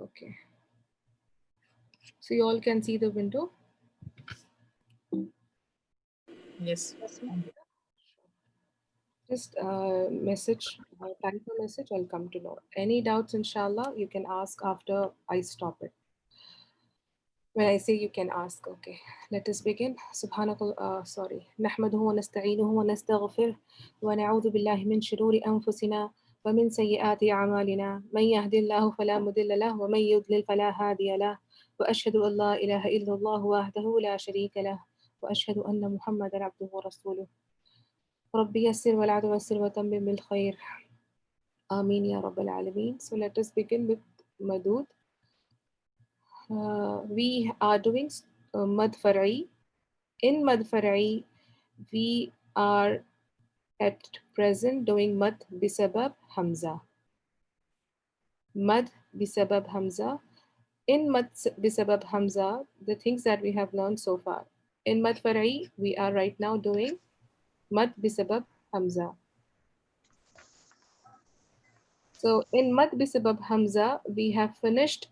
Okay. So you all can see the window. Yes. Just message, type a message, I'll come to know. Any doubts, inshallah, you can ask after I stop it. When I say you can ask, okay. Let us begin. Subhanakallah, sorry. نحمده ونستعينه ونستغفره ونعوذ بالله من شرور أنفسنا ومن سيئات أعمالنا من يهد الله فلا مضل له ومن يضلل فلا هادي له وأشهد أن لا إله إلا الله وحده لا شريك له وأشهد أن محمدا عبده ورسوله ربي يسر والعدو يسر وتمم بالخير آمين يا رب العالمين. So let us begin with Madud. We are doing Mad Far'i. In Mad Far'i, we are at present doing Mad Bisabab Hamza. Mad Bisabab Hamza. In Mad Bisabab Hamza, the things that we have learned so far. In Mad Far'i, we are right now doing Mad Bisabab Hamza. So in Mad Bisabab Hamza, we have finished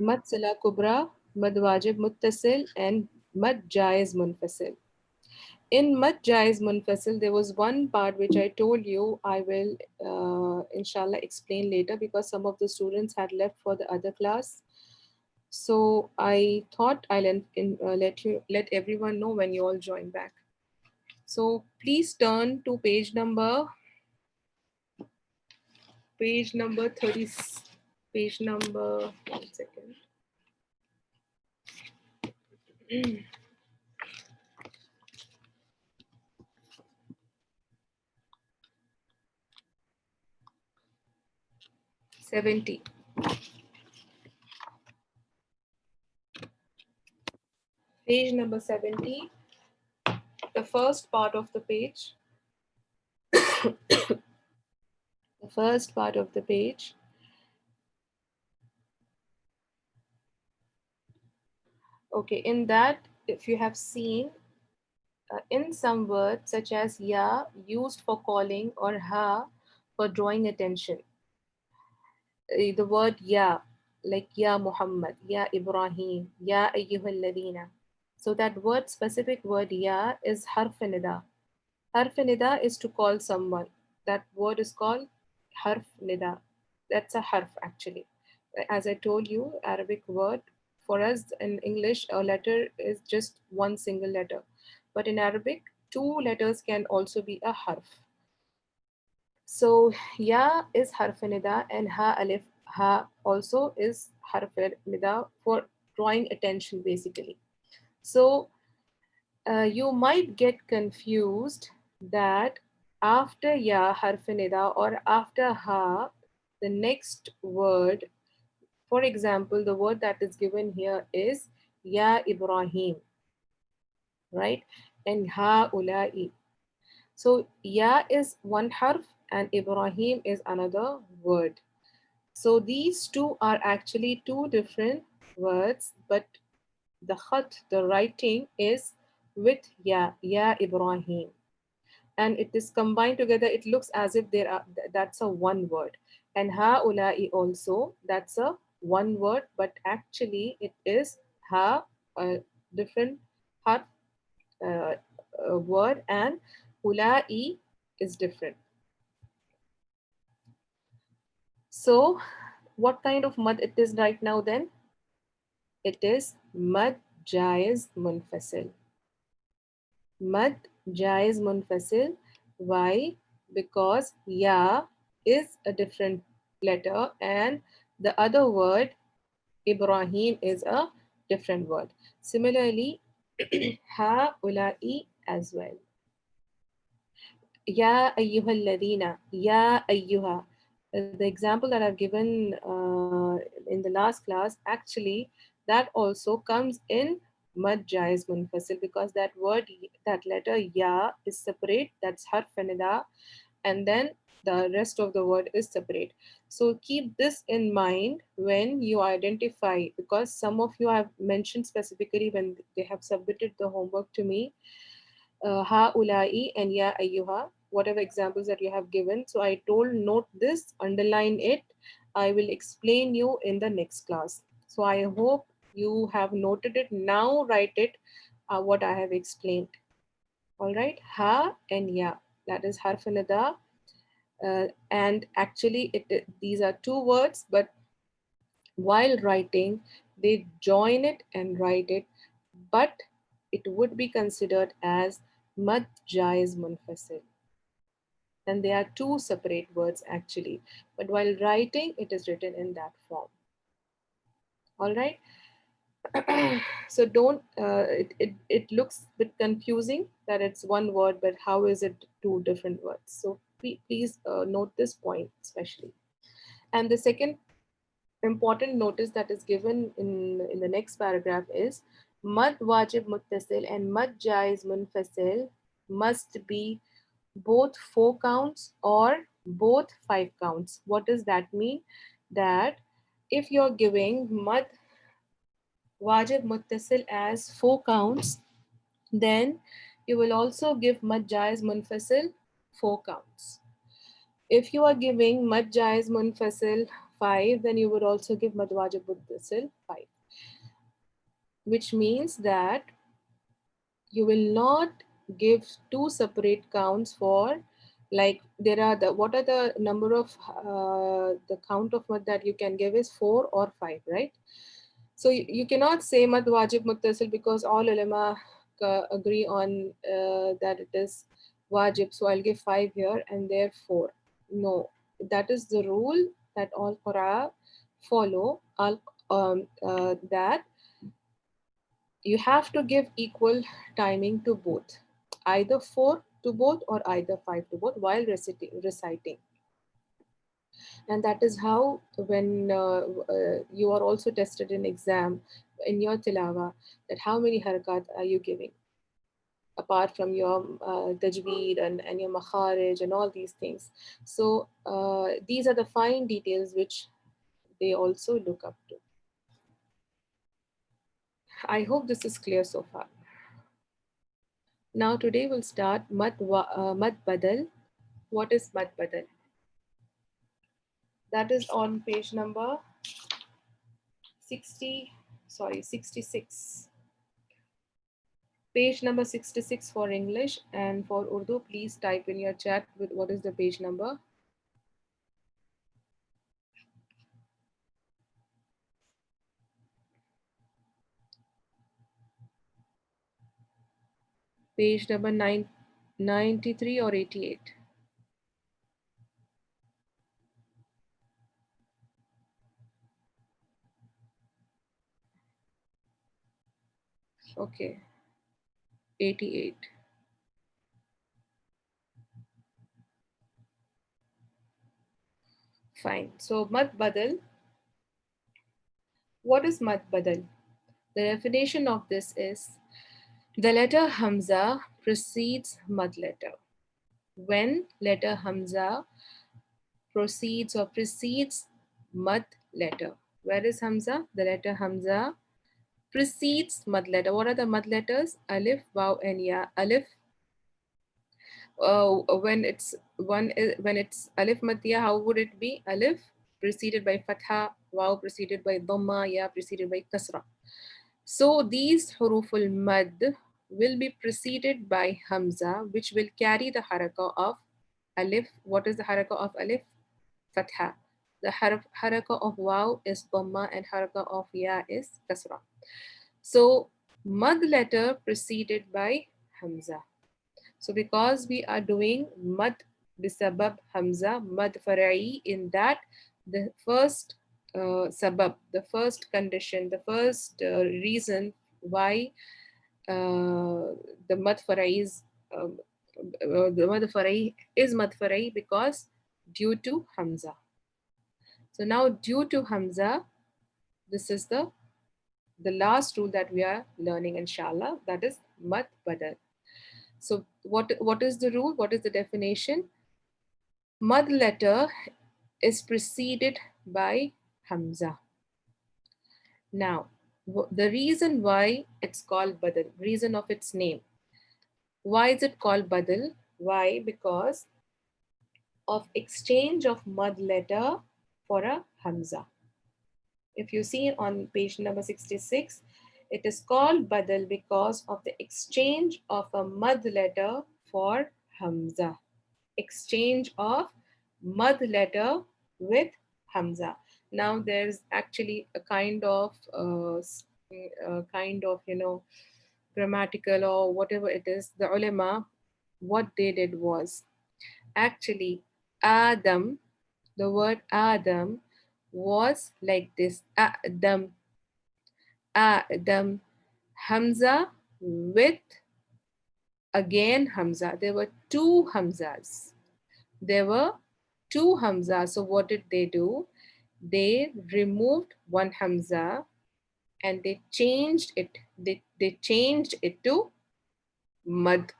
Mad Sila Kubra, Mad Wajib Muttasil, and Mad Jaiz Munfasil. In Mad Jaiz Munfasil, there was one part which I told you I will, inshallah, explain later because some of the students had left for the other class. So I thought I'll let everyone know when you all join back. So please turn to page number 30, page number, one second. 70. Page number 70, the first part of the page. The first part of the page. Okay, in that, if you have seen, in some words such as ya used for calling or ha for drawing attention, the word ya, like ya Muhammad, ya Ibrahim, ya ayyuhalladina. So that word, specific word ya is harf nida. Harf nida is to call someone. That word is called harf nida. That's a harf actually. As I told you, Arabic word, for us in English, a letter is just one single letter. But in Arabic, two letters can also be a harf. So ya is harf nida and ha alif ha also is harf nida for drawing attention basically. So you might get confused that after ya harf nida or after ha, the next word, for example, the word that is given here is ya Ibrahim, right? And ha ulai. So ya is one harf and Ibrahim is another word. So these two are actually two different words, but the khat, the writing is with ya Ibrahim. And it is combined together. It looks as if that's a one word. And haula'i also, that's a one word, but actually it is ha, a different harf word, and ula'i is different. So what kind of mad it is right now then? It is mad jaiz munfasil. Mad jaiz munfasil. Why? Because ya is a different letter and the other word Ibrahim is a different word. Similarly, ha ulai as well. Ya ayyuhalladina, ya ayyuha. The example that I've given in the last class, actually, that also comes in mad jaiz munfasil because that word, that letter ya is separate, that's harf nida, and then the rest of the word is separate. So keep this in mind when you identify, because some of you have mentioned specifically when they have submitted the homework to me, ha ulai and ya ayyuha, whatever examples that you have given. So I told note this, underline it. I will explain you in the next class. So I hope you have noted it. Now write it what I have explained. All right, ha and ya. That is harf nida. And actually, these are two words, but while writing, they join it and write it, but it would be considered as mad jaiz munfasil. And they are two separate words actually, but while writing, it is written in that form. All right. So don't it looks a bit confusing that it's one word, but how is it two different words? So please note this point especially. And the second important notice that is given in the next paragraph is mad wajib muttasil and mad jaiz munfasil must be both 4 counts or both 5 counts. What does that mean? That if you're giving mad wajib muttasil as 4 counts, then you will also give mad jaiz munfasil 4 counts. If you are giving mad jaiz munfasil 5, then you would also give mad wajib muttasil 5, which means that you will not give two separate counts for, like, there are the what are the number of the count of mad that you can give is 4 or 5, right? So you cannot say mad wajib muttasil because all ulama agree on that it is wajib, so I'll give 5 here and there 4. No, that is the rule that all qura follow. Al that you have to give equal timing to both, either 4 to both or either 5 to both while reciting. And that is how when you are also tested in exam in your tilawa, that how many harakat are you giving apart from your tajweed and your makharij and all these things. So these are the fine details which they also look up to. I hope this is clear so far. Now today we'll start mad badal. What is mad badal? That is on page number 66. Page number 66 for English, and for Urdu, please type in your chat with what is the page number. Page number 93 or 88. Okay, 88. Fine. So mad badal. What is mad badal? The definition of this is the letter Hamza precedes mad letter. When letter Hamza proceeds or precedes mad letter. Where is Hamza? The letter Hamza precedes mad letter. What are the mad letters? Alif, waw, and ya. Alif, when it's alif matiya, how would it be? Alif preceded by fatha, waw preceded by dhamma, ya preceded by kasra. So these huruful mad will be preceded by hamza, which will carry the haraka of alif. What is the haraka of alif? Fatha. The haraka of waw is dhamma and haraka of ya is kasra. So mad letter preceded by hamza. So because we are doing mad bisabab hamza, mad fara'i, in that the first sabab, the first condition, the first reason why the mad fara'i is mad fara'i because due to hamza. So now due to hamza, this is the last rule that we are learning, inshallah, that is mad badal. So what is the rule? What is the definition? Mad letter is preceded by Hamza. Now, the reason why it's called Badal, reason of its name. Why is it called Badal? Why? Because of exchange of mad letter for a hamza. If you see on page number 66, it is called badal because of the exchange of a mad letter for hamza. Exchange of mad letter with hamza. Now there's actually a kind of grammatical or whatever it is. The ulama, what they did was actually Adam, the word Adam was like this: Adam, Adam, Hamza with again Hamza. There were two Hamzas. There were two Hamzas. So what did they do? They removed one Hamza and they changed it. They changed it to Mad.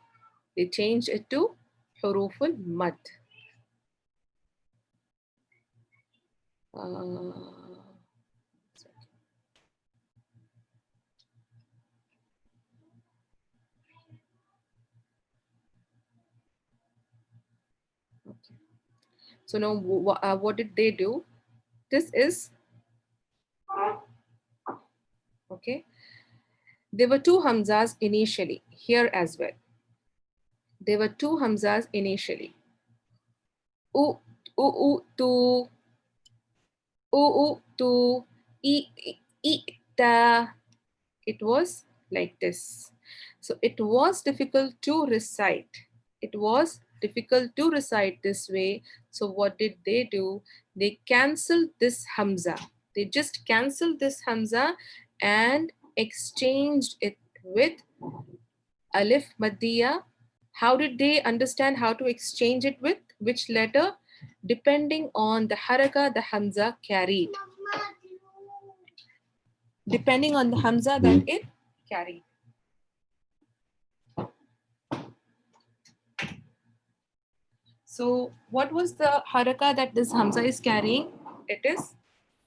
They changed it to Huruful Mad. Uh, okay. So now what did they do? This is, okay. There were two Hamzas initially here as well. There were two Hamzas initially. U, tu, tu, ta. It was like this. So it was difficult to recite. It was difficult to recite this way. So what did they do? They canceled this Hamza. They just canceled this Hamza and exchanged it with Alif Maddiya. How did they understand how to exchange it with which letter? Depending on the haraka the Hamza carried. Depending on the Hamza that it carried. So what was the haraka that this Hamza is carrying? It is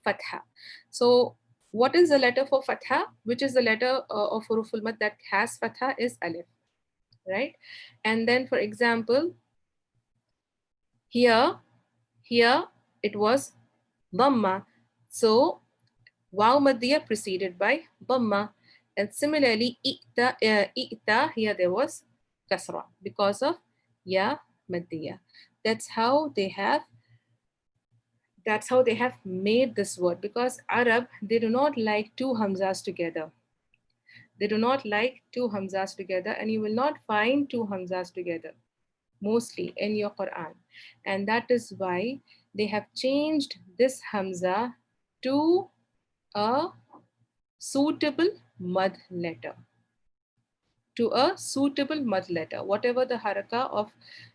Fatha. So what is the letter for Fatha? Which is the letter of Huruful Mad that has Fatha is Alif, right? And then for example, here it was Dhamma. So Waw Maddiya preceded by Dhamma. And similarly, I'ta, here there was Kasra because of Ya Maddiya. That's how they have made this word, because Arab, they do not like two Hamzas together. They do not like two Hamzas together, and you will not find two Hamzas together mostly in your Quran. And that is why they have changed this Hamza to a suitable mud letter. To a suitable mud letter. Whatever the haraka of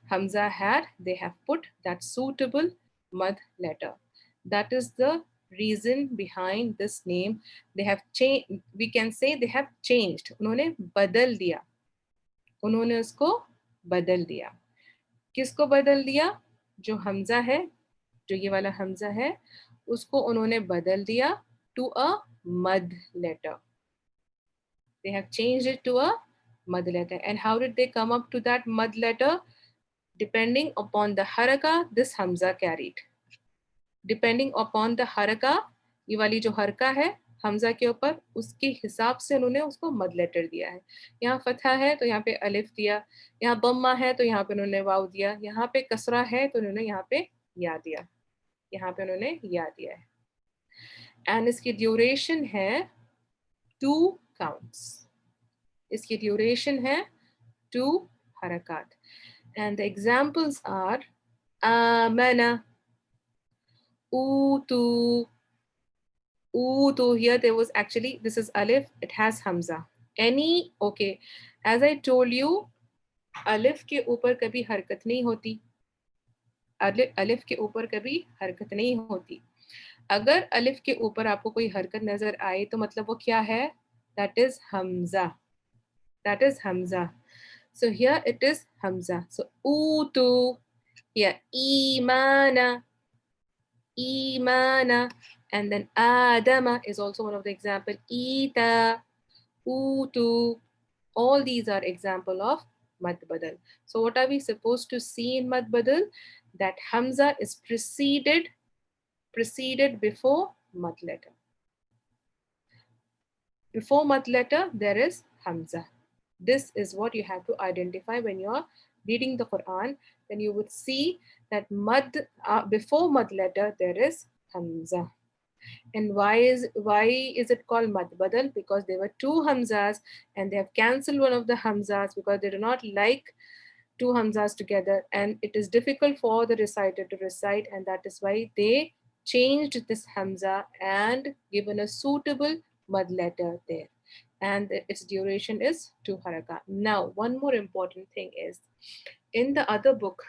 Hamza had, they have put that suitable mud letter. That is the reason behind this name. They have changed, we can say they have changed. उन्होंने बदल दिया. उन्होंने उसको बदल दिया. किसको बदल दिया? जो हमजा है, जो ये वाला हमजा है, उसको उन्होंने बदल दिया to a mud letter. They have changed it to a mud letter. And how did they come up to that mud letter? Depending upon the haraka this Hamza carried. Depending upon the haraka, ये वाली जो हरका है हमजा के ऊपर, उसके हिसाब से उन्होंने उसको मद लेटर दिया है. यहाँ फतहा है तो यहाँ पे अलिफ दिया, यहाँ बम्मा है तो यहाँ पे उन्होंने वाव दिया, यहाँ पे कसरा है तो उन्होंने यहाँ पे या दिया, यहाँ पे उन्होंने या दिया है. एंड इसकी ड्यूरेशन है 2 काउंट्स. इसकी ड्यूरेशन है 2 हरकत. And the examples are amana, utu. Here there was actually, this is alif, it has hamza. Any, okay, as I told you, alif के ऊपर कभी हरकत नहीं होती. अलिफ के ऊपर कभी हरकत नहीं होती. अगर अलिफ के ऊपर आपको कोई हरकत नजर आए तो मतलब वो क्या है? That is hamza. That is hamza. So here it is hamza. So utu, here imana, imana, and then adama is also one of the example. Ita, utu, all these are example of mad badal. So what are we supposed to see in mad badal? That hamza is preceded preceded before mud letter. Before mud letter, there is Hamza. This is what you have to identify when you are reading the Quran. Then you would see that before mud letter there is Hamza. And why is it called mad badal? Because there were two Hamzas and they have cancelled one of the Hamzas because they do not like two Hamzas together, and it is difficult for the reciter to recite, and that is why they changed this Hamza and given a suitable mad letter there. And its duration is 2 haraka. Now, one more important thing is in the other book,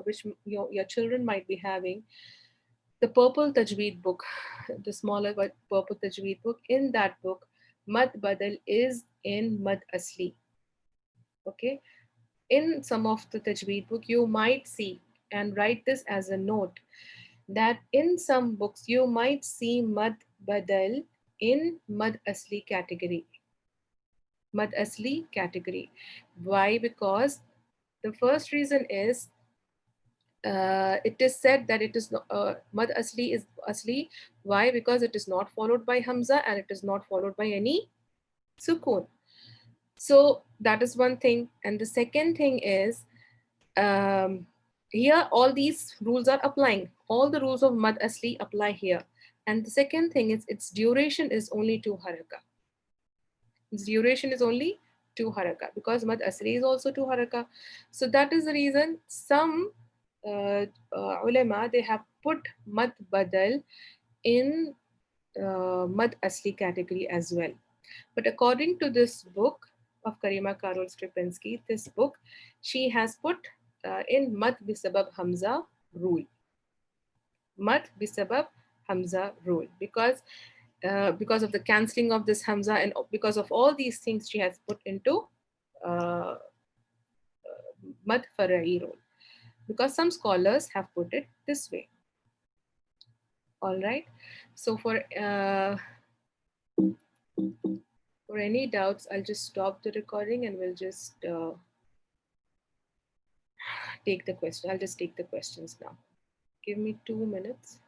which your children might be having, the purple Tajweed book, the smaller but purple Tajweed book, in that book, Mad Badal is in Mad Asli. Okay. In some of the Tajweed book, you might see, and write this as a note, that in some books you might see Mad Badal in Mad Asli category. Mad Asli category. Why? Because the first reason is it is said that it is Mad Asli is Asli. Why? Because it is not followed by Hamza and it is not followed by any Sukun. So that is one thing. And the second thing is um, here all these rules are applying. All the rules of Mad Asli apply here. And the second thing is its duration is only 2 haraka. Its duration is only 2 haraka because Mad Asli is also 2 haraka. So that is the reason some ulama they have put Mad Badal in Mad Asli category as well. But according to this book of Karima Karol Stripinski, this book, she has put in Mad Bisabab Hamza rule. Mad Bisabab Hamza rule. Because of the cancelling of this Hamza and because of all these things, she has put into uh, Mad Fara'i rule. Because some scholars have put it this way. All right. So for any doubts, I'll just stop the recording and we'll just take the question. I'll just take the questions now. Give me 2 minutes.